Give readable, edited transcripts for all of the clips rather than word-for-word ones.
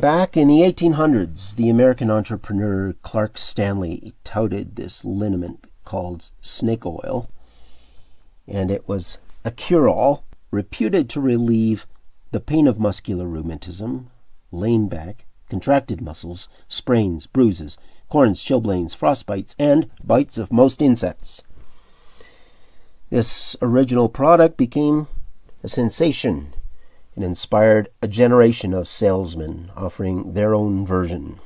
Back in the 1800s, the American entrepreneur Clark Stanley touted this liniment called snake oil, and it was a cure-all reputed to relieve the pain of muscular rheumatism, lame back, contracted muscles, sprains, bruises, corns, chilblains, frostbites, and bites of most insects. This original product became a sensation and inspired a generation of salesmen offering their own version.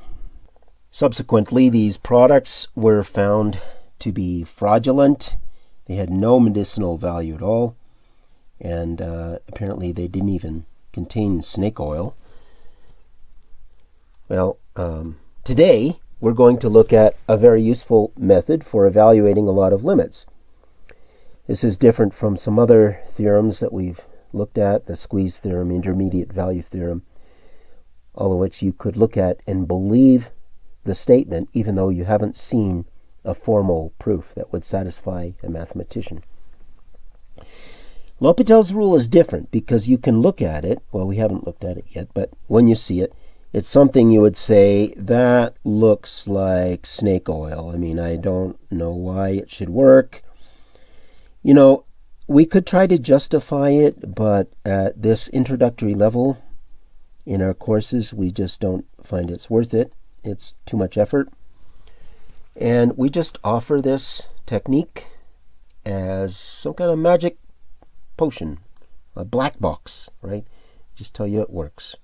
Subsequently, these products were found to be fraudulent. They had no medicinal value at all, and apparently they didn't even contain snake oil. Well, today we're going to look at a very useful method for evaluating a lot of limits. This is different from some other theorems that we've looked at, the squeeze theorem, intermediate value theorem, all of which you could look at and believe the statement even though you haven't seen a formal proof that would satisfy a mathematician. Patels Rule is different because you can look at it. Well, we haven't looked at it yet, but when you see it, it's something you would say, that looks like snake oil. I mean, I don't know why it should work. You know, we could try to justify it, but at this introductory level in our courses, we just don't find it's worth it. It's too much effort. And we just offer this technique as some kind of magic potion, a black box, right? Just tell you it works.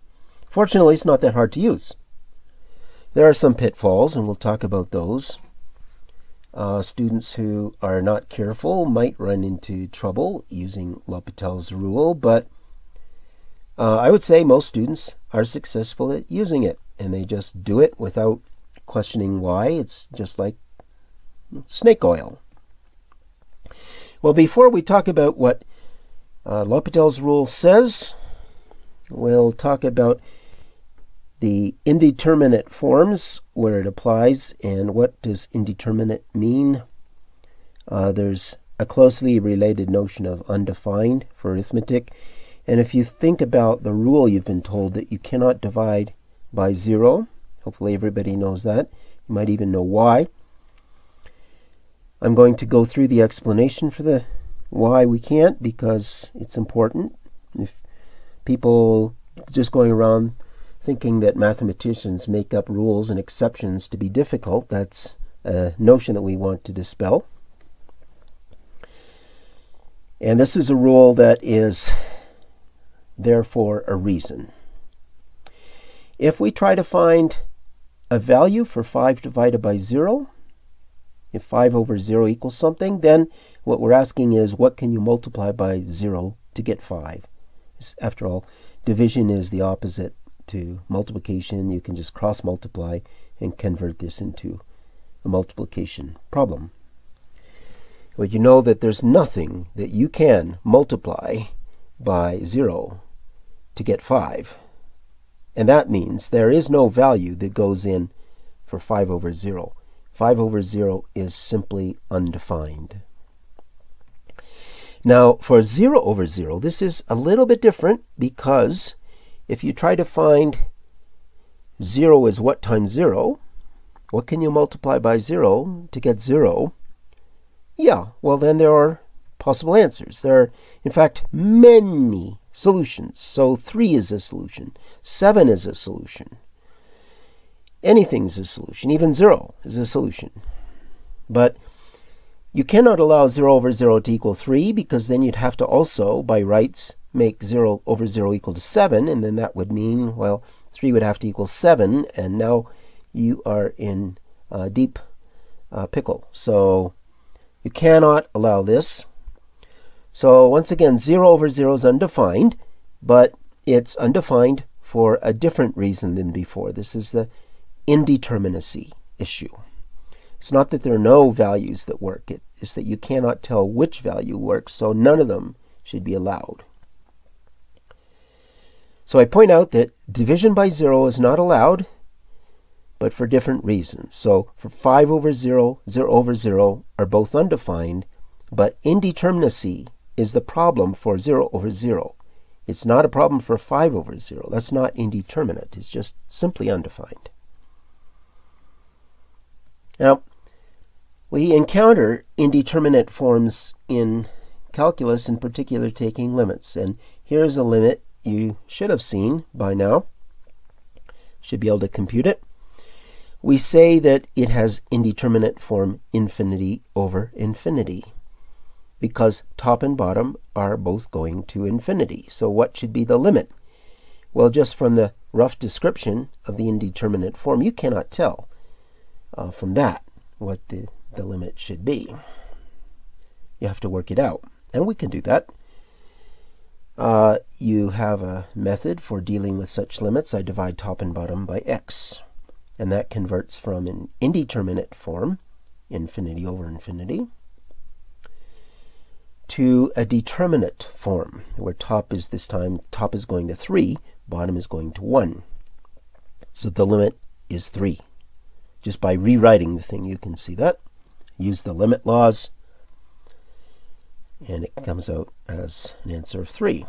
Fortunately, it's not that hard to use. There are some pitfalls, and we'll talk about those. Students who are not careful might run into trouble using Patels Rule, but I would say most students are successful at using it, and they just do it without questioning why. It's just like snake oil. Well, before we talk about what Patels Rule says, we'll talk about the indeterminate forms, where it applies, and what does indeterminate mean. There's a closely related notion of undefined for arithmetic, and if you think about the rule, you've been told that you cannot divide by 0. Hopefully everybody knows that. You might even know why. I'm going to go through the explanation for the why we can't, because it's important. If people just going around thinking that mathematicians make up rules and exceptions to be difficult, that's a notion that we want to dispel. And this is a rule that is there for a reason. If we try to find a value for 5 divided by 0, if 5 over 0 equals something, then what we're asking is, what can you multiply by 0 to get 5? After all, division is the opposite to multiplication. You can just cross multiply and convert this into a multiplication problem. But you know that there's nothing that you can multiply by 0 to get 5. And that means there is no value that goes in for 5 over 0. 5 over 0 is simply undefined. Now, for 0 over 0, this is a little bit different, because if you try to find 0 is what times 0, what can you multiply by 0 to get 0? Yeah, well then there are possible answers. There are, in fact, many solutions. So 3 is a solution. 7 is a solution. Anything's a solution. Even 0 is a solution. But you cannot allow 0 over 0 to equal 3, because then you'd have to also, by rights, make 0 over 0 equal to 7, and then that would mean, well, 3 would have to equal 7, and now you are in a deep pickle. So you cannot allow this. So once again, 0 over 0 is undefined, but it's undefined for a different reason than before. This is the indeterminacy issue. It's not that there are no values that work. It is that you cannot tell which value works, so none of them should be allowed. So I point out that division by 0 is not allowed, but for different reasons. So for 5 over 0, 0 over 0 are both undefined, but indeterminacy is the problem for 0 over 0. It's not a problem for 5 over 0. That's not indeterminate. It's just simply undefined. Now, we encounter indeterminate forms in calculus, in particular taking limits. And here's a limit you should have seen by now. Should be able to compute it. We say that it has indeterminate form infinity over infinity, because top and bottom are both going to infinity. So what should be the limit? Well, just from the rough description of the indeterminate form, you cannot tell from that what the limit should be. You have to work it out, and we can do that. You have a method for dealing with such limits. I divide top and bottom by x, and that converts from an indeterminate form, infinity over infinity, to a determinate form, where top is this time, top is going to 3, bottom is going to 1. So the limit is 3. Just by rewriting the thing, you can see that. Use the limit laws, and it comes out as an answer of 3.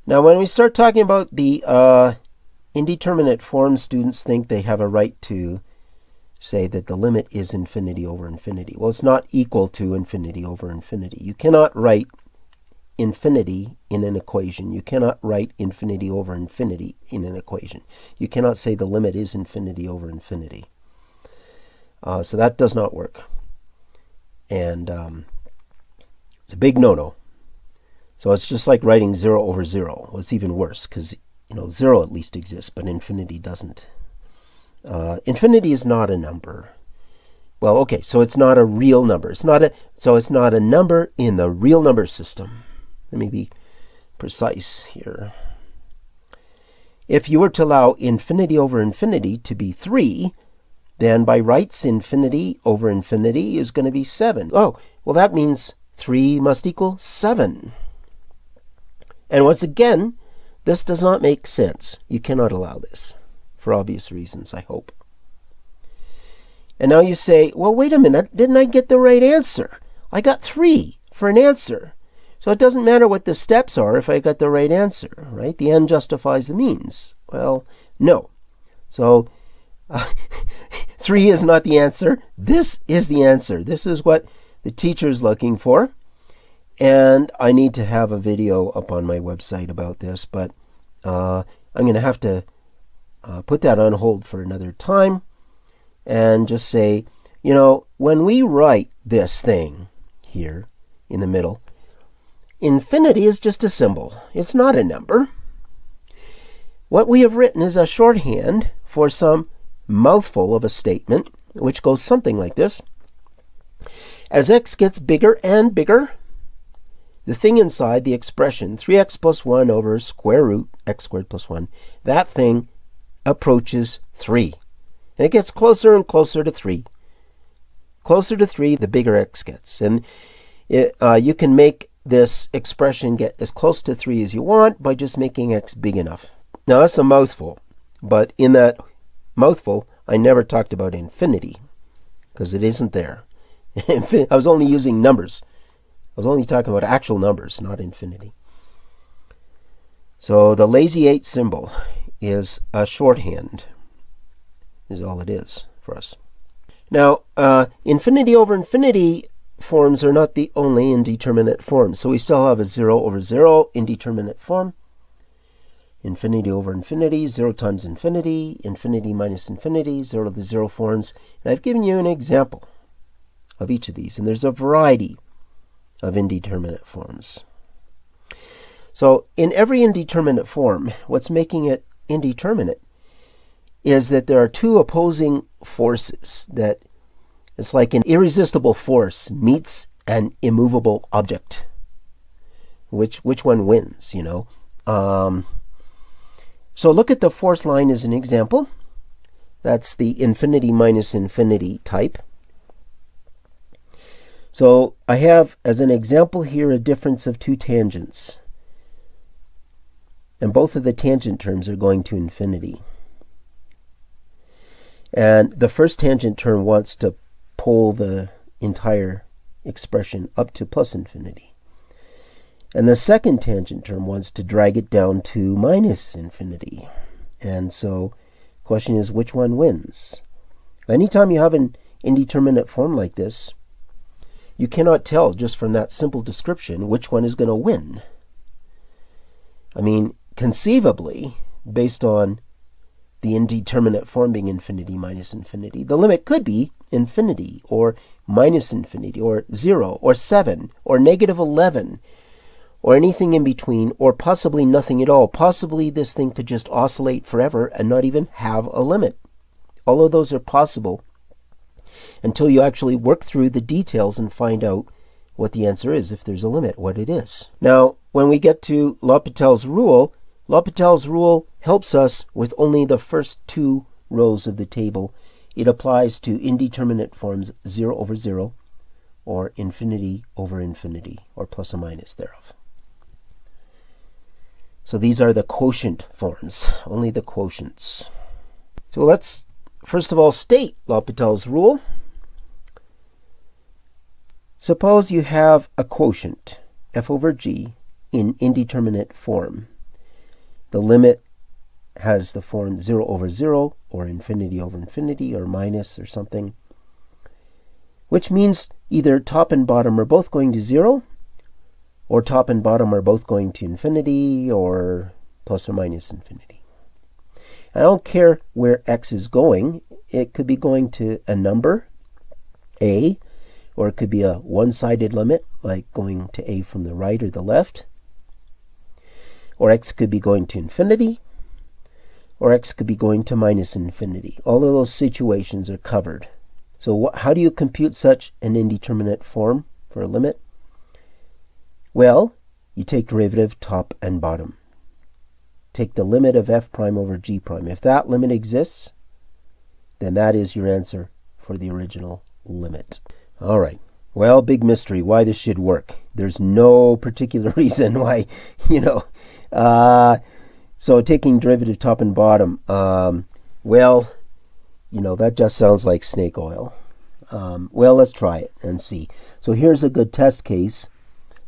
Now, when we start talking about the indeterminate forms, students think they have a right to say that the limit is infinity over infinity. Well, it's not equal to infinity over infinity. You cannot write infinity in an equation. You cannot write infinity over infinity in an equation. You cannot say the limit is infinity over infinity. So that does not work. And it's a big no-no. So it's just like writing 0 over 0. Well, it's even worse, because 0 at least exists, but infinity doesn't. Infinity is not a number. Well, okay, so it's not a real number. So it's not a number in the real number system. Let me be precise here. If you were to allow infinity over infinity to be 3, then by rights, infinity over infinity is going to be 7. Oh, well, that means 3 must equal 7. And once again, this does not make sense. You cannot allow this, for obvious reasons, I hope. And now you say, well, wait a minute, didn't I get the right answer? I got 3 for an answer. So it doesn't matter what the steps are if I got the right answer, right? The end justifies the means. Well, no. So 3 is not the answer. This is the answer. This is what the teacher is looking for. And I need to have a video up on my website about this, but I'm going to have to put that on hold for another time and just say, when we write this thing here in the middle, infinity is just a symbol. It's not a number. What we have written is a shorthand for some mouthful of a statement, which goes something like this. As x gets bigger and bigger, the thing inside the expression 3x plus 1 over square root x squared plus 1, that thing approaches 3. And it gets closer and closer to 3. Closer to 3, the bigger x gets. And you can make this expression get as close to 3 as you want by just making x big enough. Now, that's a mouthful. But in that mouthful, I never talked about infinity, because it isn't there. I was only using numbers. I was only talking about actual numbers, not infinity. So the lazy 8 symbol is a shorthand, is all it is for us. Now, infinity over infinity forms are not the only indeterminate forms. So we still have a 0 over 0 indeterminate form. Infinity over infinity, 0 times infinity, infinity minus infinity, 0 to the 0 forms. And I've given you an example of each of these, and there's a variety of indeterminate forms. So in every indeterminate form, what's making it indeterminate is that there are two opposing forces, that it's like an irresistible force meets an immovable object. Which one wins, So look at the force line as an example. That's the infinity minus infinity type. So I have, as an example here, a difference of two tangents. And both of the tangent terms are going to infinity. And the first tangent term wants to pull the entire expression up to plus infinity. And the second tangent term wants to drag it down to minus infinity. And so the question is, which one wins? Anytime you have an indeterminate form like this, you cannot tell just from that simple description which one is going to win. I mean, conceivably, based on the indeterminate form being infinity minus infinity, the limit could be infinity or minus infinity or 0 or 7 or negative 11 or anything in between, or possibly nothing at all. Possibly this thing could just oscillate forever and not even have a limit. All of those are possible until you actually work through the details and find out what the answer is, if there's a limit, what it is. Now, when we get to Patels Rule helps us with only the first two rows of the table. It applies to indeterminate forms 0 over 0 or infinity over infinity, or plus or minus thereof. So these are the quotient forms, only the quotients. So let's first of all state Patels Rule. Suppose you have a quotient, f over g, in indeterminate form. The limit has the form 0 over 0, or infinity over infinity, or minus or something, which means either top and bottom are both going to 0, or top and bottom are both going to infinity, or plus or minus infinity. I don't care where x is going. It could be going to a number, a, or it could be a one-sided limit, like going to a from the right or the left. Or x could be going to infinity, or x could be going to minus infinity. All of those situations are covered. So how do you compute such an indeterminate form for a limit? Well, you take derivative top and bottom. Take the limit of f prime over g prime. If that limit exists, then that is your answer for the original limit. All right. Well, big mystery why this should work. There's no particular reason why, so taking derivative top and bottom, well, that just sounds like snake oil. Well, let's try it and see. So here's a good test case.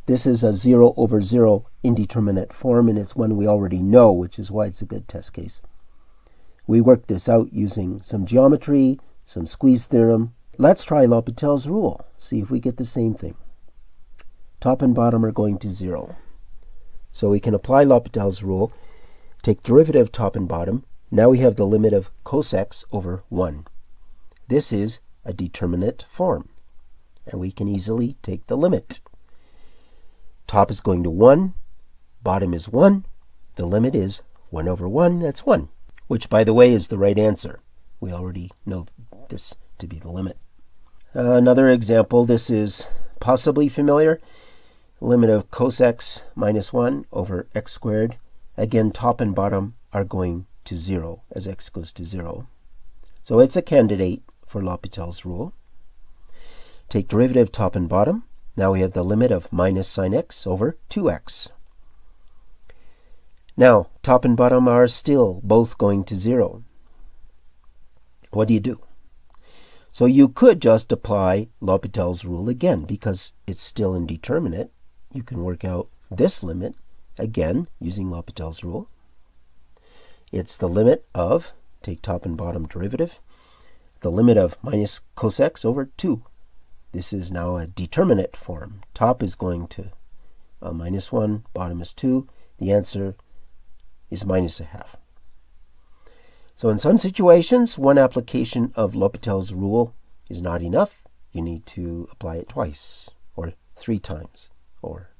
This is a 0 over 0 indeterminate form, and it's one we already know, which is why it's a good test case. We worked this out using some geometry, some squeeze theorem. Let's try Patels Rule, see if we get the same thing. Top and bottom are going to 0. So we can apply Patels Rule, take derivative top and bottom. Now we have the limit of cos x over 1. This is a determinate form, and we can easily take the limit. Top is going to 1, bottom is 1, the limit is 1 over 1, that's 1, which, by the way, is the right answer. We already know this to be the limit. Another example, this is possibly familiar. Limit of cos x minus 1 over x squared. Again, top and bottom are going to 0 as x goes to 0. So it's a candidate for Patels Rule. Take derivative top and bottom. Now we have the limit of minus sine x over 2x. Now, top and bottom are still both going to 0. What do you do? So you could just apply Patels Rule again, because it's still indeterminate. You can work out this limit again using Patels Rule. It's the limit of, take top and bottom derivative, the limit of minus cos x over 2. This is now a determinate form. Top is going to minus 1, bottom is 2. The answer is minus a half. So in some situations, one application of Patels Rule is not enough. You need to apply it twice, or 3 times, or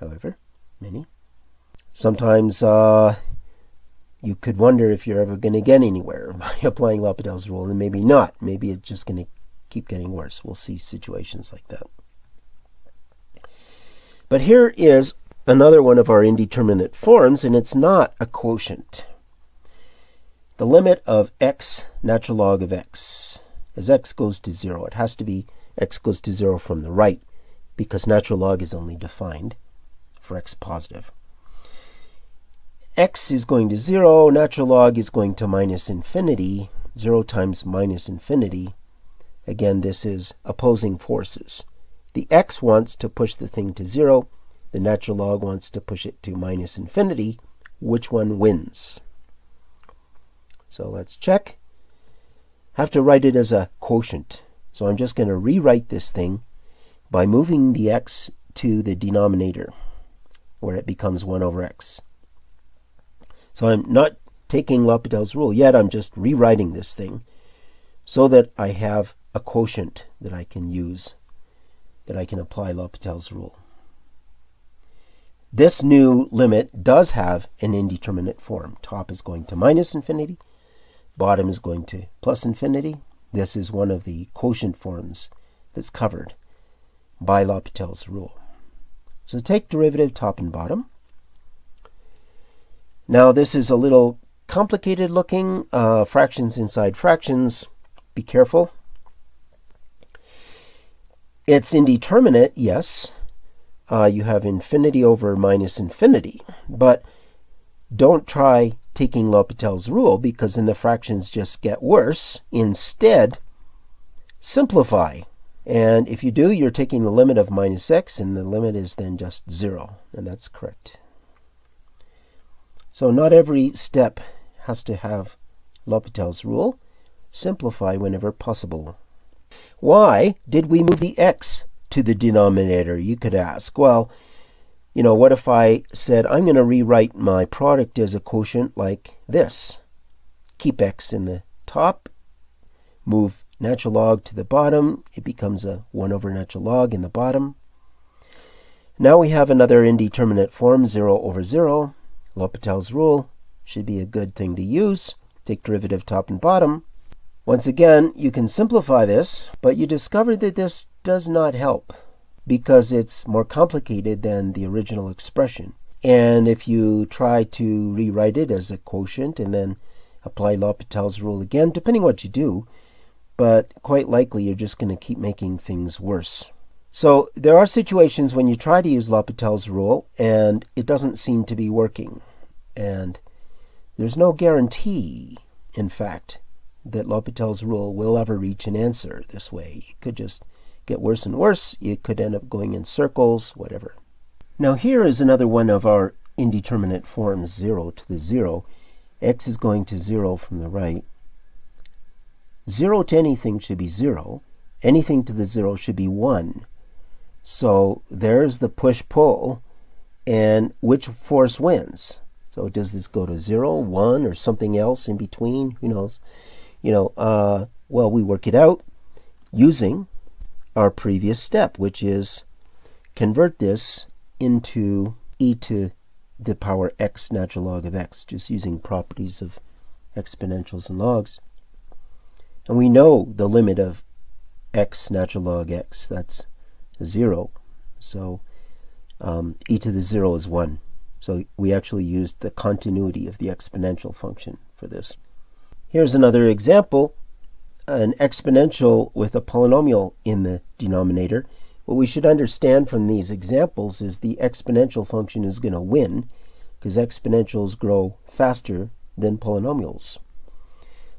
however many. Sometimes you could wonder if you're ever going to get anywhere by applying Patels Rule, and maybe not. Maybe it's just going to keep getting worse. We'll see situations like that. But here is another one of our indeterminate forms, and it's not a quotient. The limit of x, natural log of x, as x goes to 0. It has to be x goes to 0 from the right, because natural log is only defined for x positive. X is going to 0, natural log is going to minus infinity. 0 times minus infinity. Again, this is opposing forces. The x wants to push the thing to 0. the natural log wants to push it to minus infinity, which one wins? So let's check. Have to write it as a quotient. So I'm just going to rewrite this thing by moving the x to the denominator, where it becomes 1 over x. So I'm not taking L'Hopital's rule yet, I'm just rewriting this thing so that I have a quotient that I can use, that I can apply L'Hopital's rule. This new limit does have an indeterminate form. Top is going to minus infinity, bottom is going to plus infinity. This is one of the quotient forms that's covered by L'Hopital's rule. So take derivative top and bottom. Now this is a little complicated looking, fractions inside fractions. Be careful. It's indeterminate, yes. You have infinity over minus infinity, but don't try taking L'Hopital's rule, because then the fractions just get worse. Instead, simplify. And if you do, you're taking the limit of minus x, and the limit is then just 0, and that's correct. So not every step has to have L'Hopital's rule. Simplify whenever possible. Why did we move the x to the denominator, you could ask? Well, what if I said I'm going to rewrite my product as a quotient like this? Keep x in the top, move natural log to the bottom, it becomes a 1 over natural log in the bottom. Now we have another indeterminate form, 0 over 0. L'Hopital's rule should be a good thing to use. Take derivative top and bottom. Once again, you can simplify this, but you discover that this does not help because it's more complicated than the original expression. And if you try to rewrite it as a quotient and then apply L'Hopital's rule again, depending what you do, but quite likely you're just going to keep making things worse. So there are situations when you try to use L'Hopital's rule and it doesn't seem to be working. And there's no guarantee, in fact, that L'Hopital's rule will ever reach an answer this way. It could just get worse and worse. You could end up going in circles, whatever. Now here is another one of our indeterminate forms, 0 to the 0. X is going to 0 from the right. 0 to anything should be 0. Anything to the 0 should be 1. So there's the push-pull, and which force wins? So does this go to 0, 1, or something else in between? Who knows? Well, we work it out using our previous step, which is convert this into e to the power x natural log of x, just using properties of exponentials and logs. And we know the limit of x natural log x, that's 0. So e to the 0 is 1. So we actually used the continuity of the exponential function for this. Here's another example, an exponential with a polynomial in the denominator. What we should understand from these examples is the exponential function is going to win because exponentials grow faster than polynomials.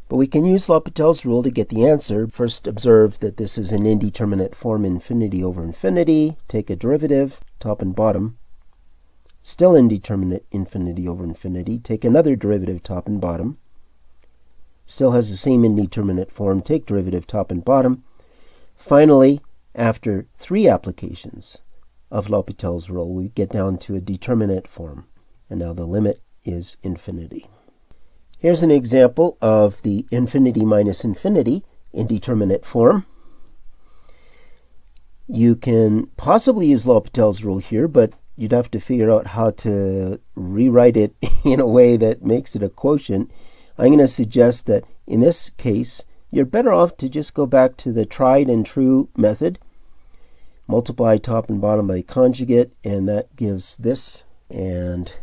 But we can use L'Hopital's rule to get the answer. First observe that this is an indeterminate form, infinity over infinity. Take a derivative, top and bottom. Still indeterminate, infinity over infinity. Take another derivative, top and bottom. Still has the same indeterminate form. Take derivative top and bottom. Finally, after 3 applications of L'Hopital's rule, we get down to a determinate form. And now the limit is infinity. Here's an example of the infinity minus infinity indeterminate form. You can possibly use L'Hopital's rule here, but you'd have to figure out how to rewrite it in a way that makes it a quotient. I'm going to suggest that in this case, you're better off to just go back to the tried and true method. Multiply top and bottom by conjugate, and that gives this. And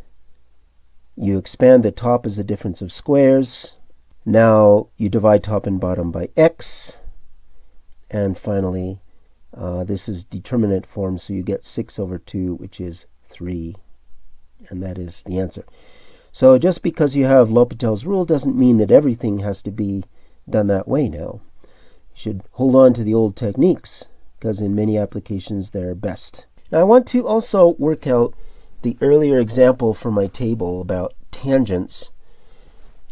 you expand the top as a difference of squares. Now you divide top and bottom by x. And finally, this is determinate form, so you get 6 over 2, which is 3. And that is the answer. So just because you have L'Hopital's rule doesn't mean that everything has to be done that way now. You should hold on to the old techniques, because in many applications they're best. Now I want to also work out the earlier example from my table about tangents,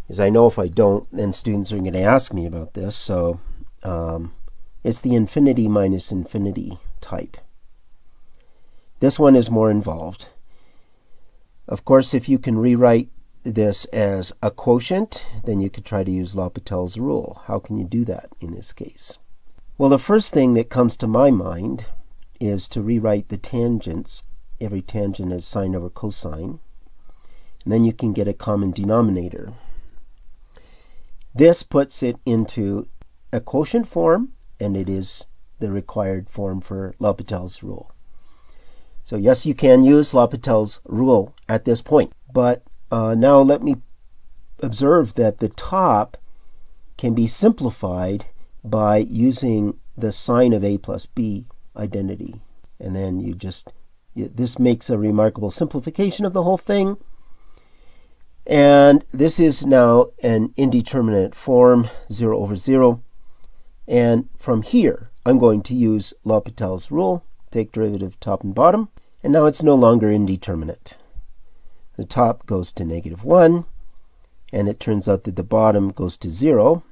because I know if I don't, then students are going to ask me about this. So it's the infinity minus infinity type. This one is more involved. Of course, if you can rewrite this as a quotient, then you could try to use Patels Rule. How can you do that in this case? Well, the first thing that comes to my mind is to rewrite the tangents. Every tangent as sine over cosine. And then you can get a common denominator. This puts it into a quotient form, and it is the required form for Patels Rule. So yes, you can use Patels Rule at this point. But now let me observe that the top can be simplified by using the sine of a plus b identity. And then this makes a remarkable simplification of the whole thing. And this is now an indeterminate form, 0 over 0. And from here, I'm going to use Patels Rule, take derivative top and bottom, and now it's no longer indeterminate. The top goes to -1, and it turns out that the bottom goes to 0.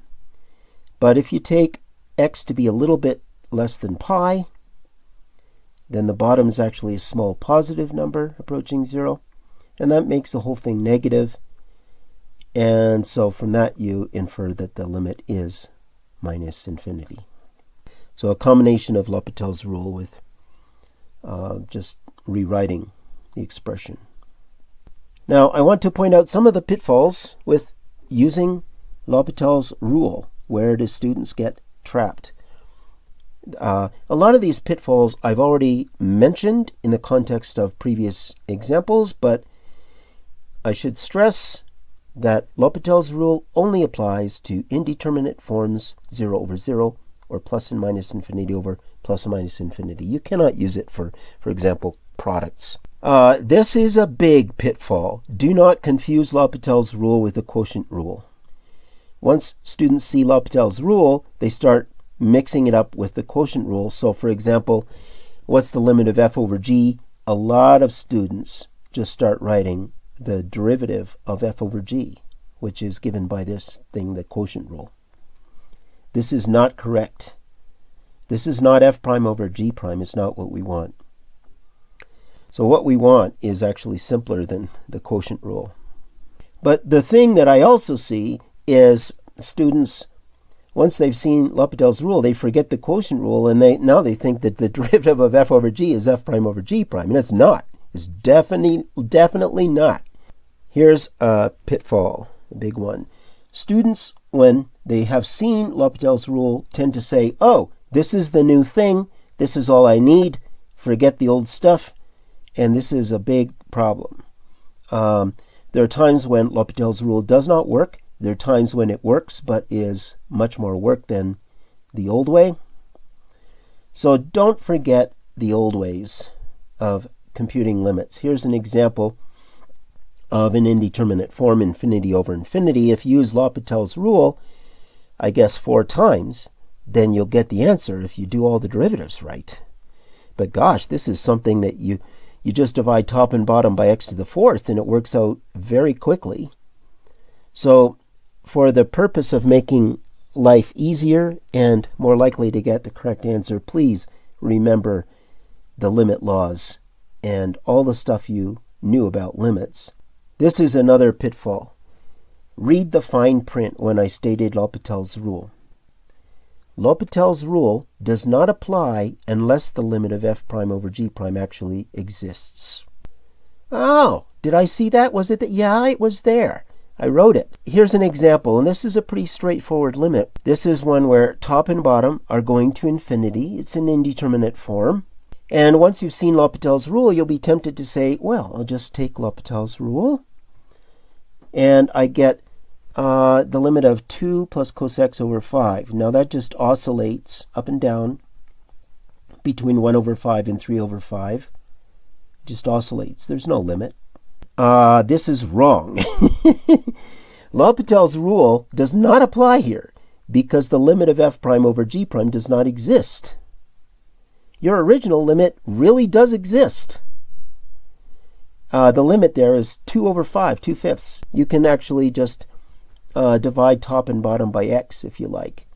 But if you take x to be a little bit less than pi, then the bottom is actually a small positive number approaching 0, and that makes the whole thing negative. And so from that you infer that the limit is minus infinity. So a combination of Patels Rule with just rewriting the expression. Now I want to point out some of the pitfalls with using Patels Rule. Where do students get trapped? A lot of these pitfalls I've already mentioned in the context of previous examples, but I should stress that Patels Rule only applies to indeterminate forms 0 over 0 or plus and minus infinity over plus and minus infinity. You cannot use it for example, products. This is a big pitfall. Do not confuse Patels Rule with the quotient rule. Once students see Patels Rule, they start mixing it up with the quotient rule. So for example, what's the limit of f over g? A lot of students just start writing the derivative of f over g, which is given by this thing, the quotient rule. This is not correct. This is not f prime over g prime. It's not what we want. So what we want is actually simpler than the quotient rule. But the thing that I also see is students, once they've seen Patels Rule, they forget the quotient rule, and now they think that the derivative of f over g is f prime over g prime, and it's not. It's definitely not. Here's a pitfall, a big one. Students, when they have seen Patels Rule, tend to say, oh, this is the new thing, this is all I need, forget the old stuff, and this is a big problem. There are times when Patels Rule does not work. There are times when it works, but is much more work than the old way. So don't forget the old ways of computing limits. Here's an example of an indeterminate form, infinity over infinity. If you use Patels Rule, I guess 4 times, then you'll get the answer if you do all the derivatives right. But gosh, this is something that you just divide top and bottom by x to the 4th, and it works out very quickly. So for the purpose of making life easier and more likely to get the correct answer, please remember the limit laws and all the stuff you knew about limits. This is another pitfall. Read the fine print when I stated Patels Rule. Patels Rule does not apply unless the limit of f prime over g prime actually exists. Oh, did I see that? Was it that? Yeah, it was there. I wrote it. Here's an example, and this is a pretty straightforward limit. This is one where top and bottom are going to infinity. It's an indeterminate form. And once you've seen Patels Rule, you'll be tempted to say, well, I'll just take Patels Rule, and I get the limit of 2 plus cos x over 5. Now that just oscillates up and down between 1 over 5 and 3 over 5. Just oscillates. There's no limit. This is wrong. Patels Rule does not apply here because the limit of f prime over g prime does not exist. your original limit really does exist. The limit there is 2 over 5, 2/5. You can actually just divide top and bottom by x if you like.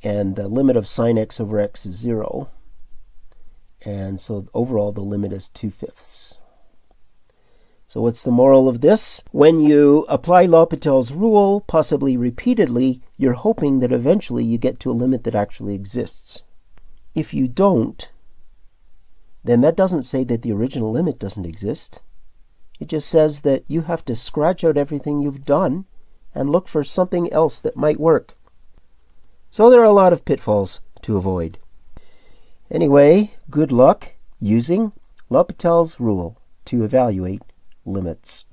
And the limit of sine x over x is 0. And so overall the limit is 2/5. So what's the moral of this? When you apply L'Hopital's rule, possibly repeatedly, you're hoping that eventually you get to a limit that actually exists. If you don't, then that doesn't say that the original limit doesn't exist. It just says that you have to scratch out everything you've done and look for something else that might work. So there are a lot of pitfalls to avoid. Anyway, good luck using L'Hopital's rule to evaluate limits.